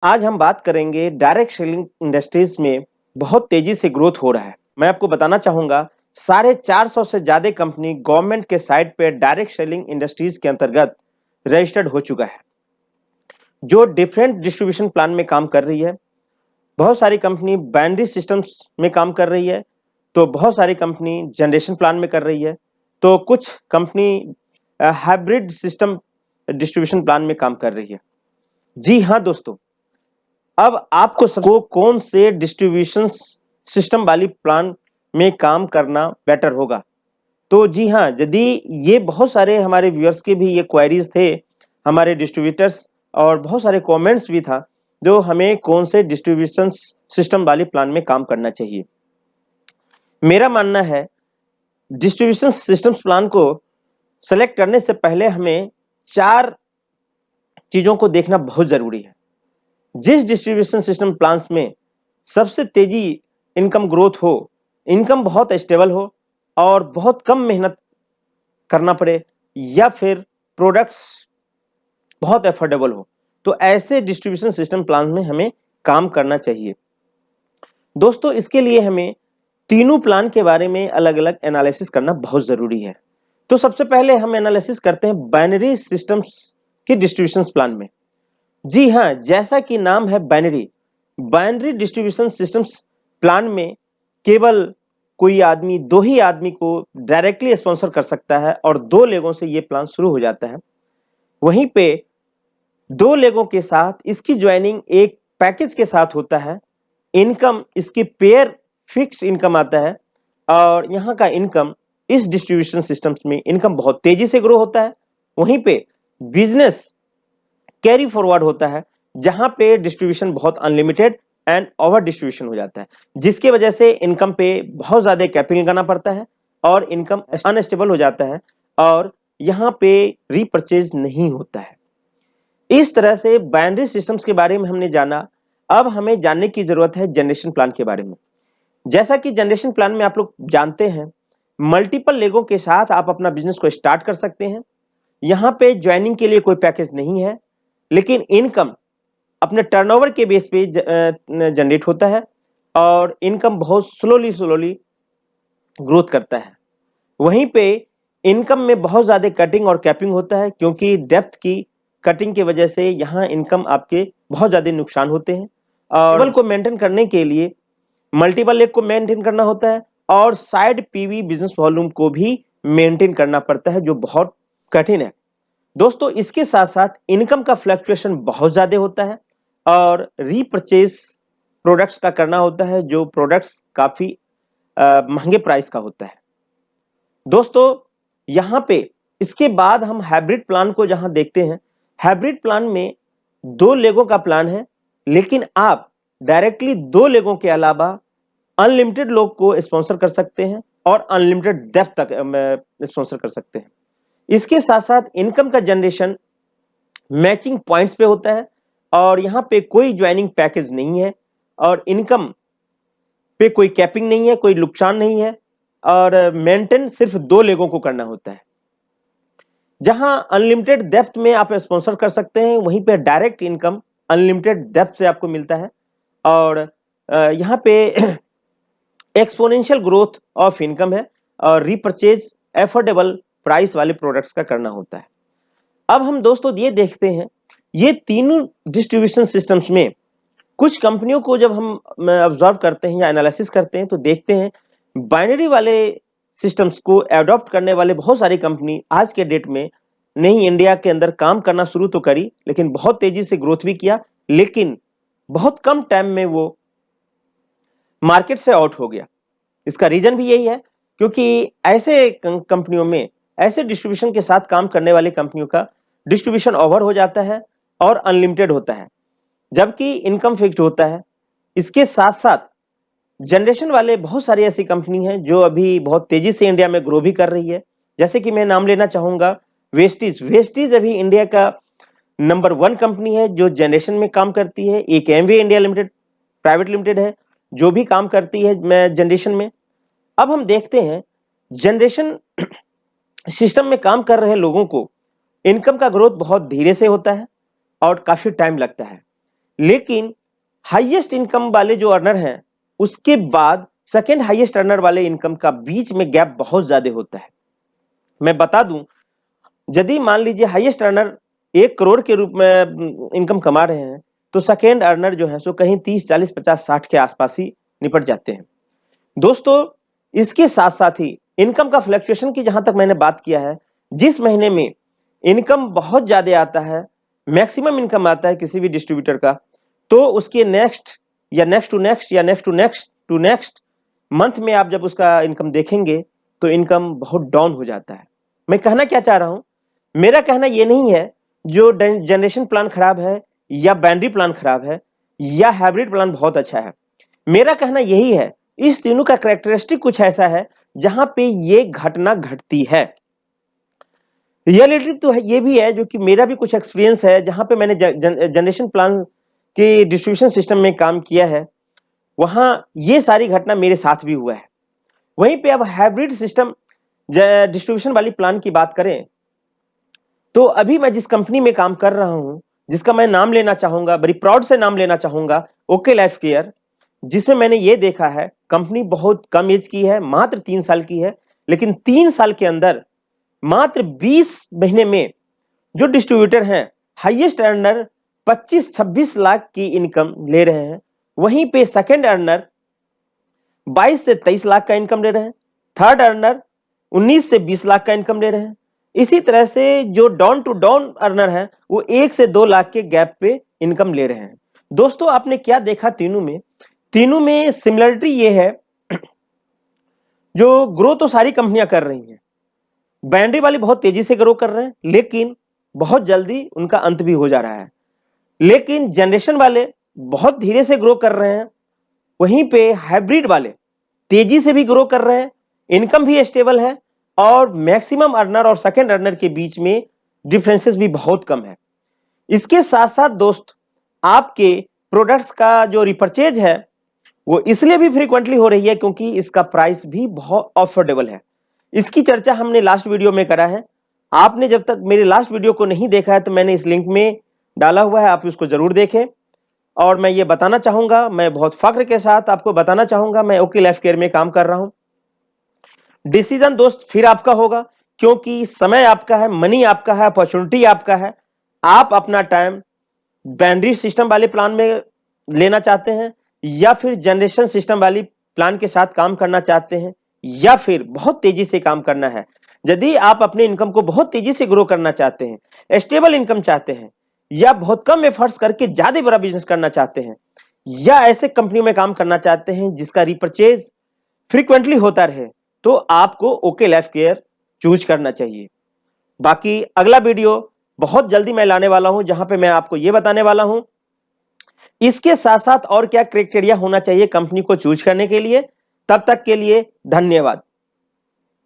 आज हम बात करेंगे डायरेक्ट सेलिंग इंडस्ट्रीज में बहुत तेजी से ग्रोथ हो रहा है। मैं आपको बताना चाहूंगा 450 से ज्यादा कंपनी गवर्नमेंट के साइट पे डायरेक्ट सेलिंग इंडस्ट्रीज के अंतर्गत रजिस्टर्ड हो चुका है, जो डिफरेंट डिस्ट्रीब्यूशन प्लान में काम कर रही है। बहुत सारी कंपनी बाइनरी सिस्टम्स में काम कर रही है, तो बहुत सारी कंपनी जनरेशन प्लान में कर रही है, तो कुछ company hybrid system distribution plan में काम कर रही है। जी हाँ दोस्तों, अब आपको सबको कौन से डिस्ट्रीब्यूशन सिस्टम वाली प्लान में काम करना बेटर होगा। तो जी हाँ, यदि ये बहुत सारे हमारे व्यूअर्स के भी ये क्वेरीज थे, हमारे डिस्ट्रीब्यूटर्स और बहुत सारे कमेंट्स भी था, जो हमें कौन से डिस्ट्रीब्यूशन सिस्टम वाली प्लान में काम करना चाहिए। मेरा मानना है डिस्ट्रीब्यूशन सिस्टम प्लान को सेलेक्ट करने से पहले हमें 4 चीजों को देखना बहुत जरूरी है। जिस डिस्ट्रीब्यूशन सिस्टम प्लान्स में सबसे तेजी इनकम ग्रोथ हो, इनकम बहुत स्टेबल हो और बहुत कम मेहनत करना पड़े, या फिर प्रोडक्ट्स बहुत अफोर्डेबल हो, तो ऐसे डिस्ट्रीब्यूशन सिस्टम प्लान में हमें काम करना चाहिए। दोस्तों, इसके लिए हमें तीनों प्लान के बारे में अलग अलग एनालिसिस करना बहुत जरूरी है। तो सबसे पहले हम एनालिसिस करते हैं बाइनरी सिस्टम्स के डिस्ट्रीब्यूशन प्लान में। जी हाँ, जैसा कि नाम है binary, binary distribution systems plan में केवल कोई आदमी, 2 ही आदमी को डायरेक्टली स्पॉन्सर कर सकता है और 2 लेगों से ये प्लान शुरू हो जाता है। वहीं पे 2 लेगों के साथ इसकी ज्वाइनिंग एक पैकेज के साथ होता है। इनकम इसकी पेयर फिक्स्ड इनकम आता है, और यहाँ का इनकम इस डिस्ट्रीब्यूशन सिस्टम्स में इनकम बहुत तेजी से ग्रो होता है। वहीं पे बिजनेस कैरी फॉरवर्ड होता है, जहां पे डिस्ट्रीब्यूशन बहुत अनलिमिटेड एंड ओवर डिस्ट्रीब्यूशन हो जाता है, जिसकी वजह से इनकम पे बहुत ज्यादा कैपिंग लगाना पड़ता है और इनकम अनस्टेबल हो जाता है, और यहाँ पे रीपरचेज नहीं होता है। इस तरह से बाइनरी सिस्टम्स के बारे में हमने जाना। अब हमें जानने की जरूरत है जनरेशन प्लान के बारे में। जैसा कि जनरेशन प्लान में आप लोग जानते हैं, मल्टीपल लेगों के साथ आप अपना बिजनेस को स्टार्ट कर सकते हैं। यहाँ पे ज्वाइनिंग के लिए कोई पैकेज नहीं है, लेकिन इनकम अपने टर्नओवर के बेस पे जनरेट होता है, और इनकम बहुत स्लोली स्लोली ग्रोथ करता है। वहीं पे इनकम में बहुत ज्यादा कटिंग और कैपिंग होता है, क्योंकि डेप्थ की कटिंग की वजह से यहाँ इनकम आपके बहुत ज्यादा नुकसान होते हैं, और लेवल को मेंटेन करने के लिए मल्टीपल लेग को मेंटेन करना होता है, और साइड पीवी बिजनेस वॉल्यूम को भी मेंटेन करना पड़ता है, जो बहुत कठिन है। दोस्तों, इसके साथ साथ इनकम का फ्लक्चुएशन बहुत ज्यादा होता है, और रीपरचेज प्रोडक्ट्स का करना होता है, जो प्रोडक्ट्स काफी महंगे प्राइस का होता है। दोस्तों, यहाँ पे इसके बाद हम हाइब्रिड प्लान को जहां देखते हैं, हाइब्रिड प्लान में 2 लेगों का प्लान है, लेकिन आप डायरेक्टली 2 लेगों के अलावा अनलिमिटेड लोग को स्पॉन्सर कर सकते हैं और अनलिमिटेड डेप्थ तक स्पॉन्सर कर सकते हैं। इसके साथ साथ इनकम का जनरेशन मैचिंग पॉइंट्स पे होता है, और यहाँ पे कोई ज्वाइनिंग पैकेज नहीं है, और इनकम पे कोई कैपिंग नहीं है, कोई नुकसान नहीं है, और मेंटेन सिर्फ 2 लेगों को करना होता है। जहां अनलिमिटेड डेप्थ में आप स्पॉन्सर कर सकते हैं, वहीं पे डायरेक्ट इनकम अनलिमिटेड डेप्थ से आपको मिलता है, और यहाँ पे एक्सपोनेंशियल ग्रोथ ऑफ इनकम है, और रीपरचेज एफोर्डेबल प्राइस वाले प्रोडक्ट्स का करना होता है। अब हम दोस्तों ये देखते हैं, ये तीनों डिस्ट्रीब्यूशन सिस्टम्स में कुछ कंपनियों को जब हम ऑब्जर्व करते हैं या एनालिसिस करते हैं, तो देखते हैं बाइनरी वाले सिस्टम्स को एडॉप्ट करने वाले बहुत सारी कंपनी आज के डेट में नहीं इंडिया के अंदर काम करना शुरू तो करी, लेकिन बहुत तेजी से ग्रोथ भी किया, लेकिन बहुत कम टाइम में वो मार्केट से आउट हो गया। इसका रीजन भी यही है, क्योंकि ऐसे कंपनियों में, ऐसे डिस्ट्रीब्यूशन के साथ काम करने वाली कंपनियों का डिस्ट्रीब्यूशन ओवर हो जाता है और अनलिमिटेड होता है, जबकि इनकम फिक्स्ड होता है। इसके साथ साथ जनरेशन वाले बहुत सारी ऐसी कंपनी हैं जो अभी बहुत तेजी से इंडिया में ग्रो भी कर रही है। जैसे कि मैं नाम लेना चाहूंगा वेस्टीज। वेस्टीज अभी इंडिया का नंबर 1 कंपनी है जो जनरेशन में काम करती है। एक Amway India limited private limited है जो भी काम करती है जनरेशन में। अब हम देखते हैं जनरेशन सिस्टम में काम कर रहे लोगों को इनकम का ग्रोथ बहुत धीरे से होता है और काफी टाइम लगता है। लेकिन हाईएस्ट इनकम वाले जो अर्नर हैं उसके बाद सेकेंड हाईएस्ट अर्नर वाले इनकम का बीच में गैप बहुत ज्यादा होता है। मैं बता दूं, यदि मान लीजिए हाईएस्ट अर्नर 1 करोड़ के रूप में इनकम कमा रहे हैं तो सेकेंड अर्नर जो है सो कहीं 30, 40, 50, 60 के आसपास ही निपट जाते हैं। दोस्तों, इसके साथ साथ ही इनकम का फ्लक्चुएशन की जहां तक मैंने बात किया है, जिस महीने में इनकम बहुत ज्यादा आता है, मैक्सिमम इनकम आता है किसी भी डिस्ट्रीब्यूटर का, तो उसके नेक्स्ट या नेक्स्ट टू नेक्स्ट या next to next to next month में आप जब उसका इनकम देखेंगे तो इनकम बहुत डाउन हो जाता है। मैं कहना क्या चाह रहा हूं, मेरा कहना यह नहीं है जो जनरेशन प्लान खराब है या बाइनरी प्लान खराब है या हाइब्रिड प्लान बहुत अच्छा है। मेरा कहना यही है, इस तीनों का कैरेक्टरिस्टिक कुछ ऐसा है जहां पे ये घटना घटती है। रियलिटी तो है, ये भी है जो कि मेरा भी कुछ एक्सपीरियंस है जहां पे मैंने जनरेशन प्लान के डिस्ट्रीब्यूशन सिस्टम में काम किया है, वहां ये सारी घटना मेरे साथ भी हुआ है। वहीं पे अब हाइब्रिड सिस्टम डिस्ट्रीब्यूशन वाली प्लान की बात करें तो अभी मैं जिस कंपनी में काम कर रहा हूं, जिसका मैं नाम लेना चाहूंगा, बड़ी प्राउड से नाम लेना चाहूंगा, ओके लाइफ केयर, जिसमें मैंने ये देखा है कंपनी बहुत कम एज की है, मात्र 3 साल की है, लेकिन 3 साल के अंदर मात्र 20 महीने में जो डिस्ट्रीब्यूटर हैं हाईएस्ट अर्नर 25-26 लाख की इनकम ले रहे हैं। वहीं पे सेकेंड अर्नर 22 से 23 लाख का इनकम ले रहे हैं, थर्ड अर्नर 19 से 20 लाख का इनकम ले रहे हैं। इसी तरह से जो डाउन टू डाउन अर्नर है वो 1 से 2 लाख के गैप पे इनकम ले रहे हैं। दोस्तों, आपने क्या देखा तीनों में सिमिलरिटी ये है, जो ग्रो तो सारी कंपनियां कर रही हैं, बाइनरी वाली बहुत तेजी से ग्रो कर रहे हैं लेकिन बहुत जल्दी उनका अंत भी हो जा रहा है, लेकिन जनरेशन वाले बहुत धीरे से ग्रो कर रहे हैं। वहीं पे हाइब्रिड वाले तेजी से भी ग्रो कर रहे हैं, इनकम भी स्टेबल है और मैक्सिमम अर्नर और सेकेंड अर्नर के बीच में डिफरेंसेस भी बहुत कम है। इसके साथ साथ दोस्त, आपके प्रोडक्ट्स का जो रिपर्चेज है वो इसलिए भी फ्रीक्वेंटली हो रही है क्योंकि इसका प्राइस भी बहुत अफोर्डेबल है। इसकी चर्चा हमने लास्ट वीडियो में करा है। आपने जब तक मेरे लास्ट वीडियो को नहीं देखा है तो मैंने इस लिंक में डाला हुआ है, आप उसको जरूर देखें। और मैं ये बताना चाहूंगा, मैं बहुत फख्र के साथ आपको बताना चाहूंगा, मैं ओके लाइफ केयर में काम कर रहा हूं। डिसीजन दोस्त फिर आपका होगा क्योंकि समय आपका है, मनी आपका है, अपॉर्चुनिटी आपका है। आप अपना टाइम बाइनरी सिस्टम वाले प्लान में लेना चाहते हैं या फिर जनरेशन सिस्टम वाली प्लान के साथ काम करना चाहते हैं या फिर बहुत तेजी से काम करना है। यदि आप अपने इनकम को बहुत तेजी से ग्रो करना चाहते हैं, स्टेबल इनकम चाहते हैं, या बहुत कम एफर्ट्स करके ज्यादा बड़ा बिजनेस करना चाहते हैं, या ऐसे कंपनी में काम करना चाहते हैं जिसका रिपर्चेज फ्रीक्वेंटली होता रहे, तो आपको ओके लाइफ केयर चूज करना चाहिए। बाकी अगला वीडियो बहुत जल्दी मैं लाने वाला हूं जहां पे मैं आपको यह बताने वाला हूं इसके साथ साथ और क्या क्राइटेरिया होना चाहिए कंपनी को चूज करने के लिए। तब तक के लिए धन्यवाद।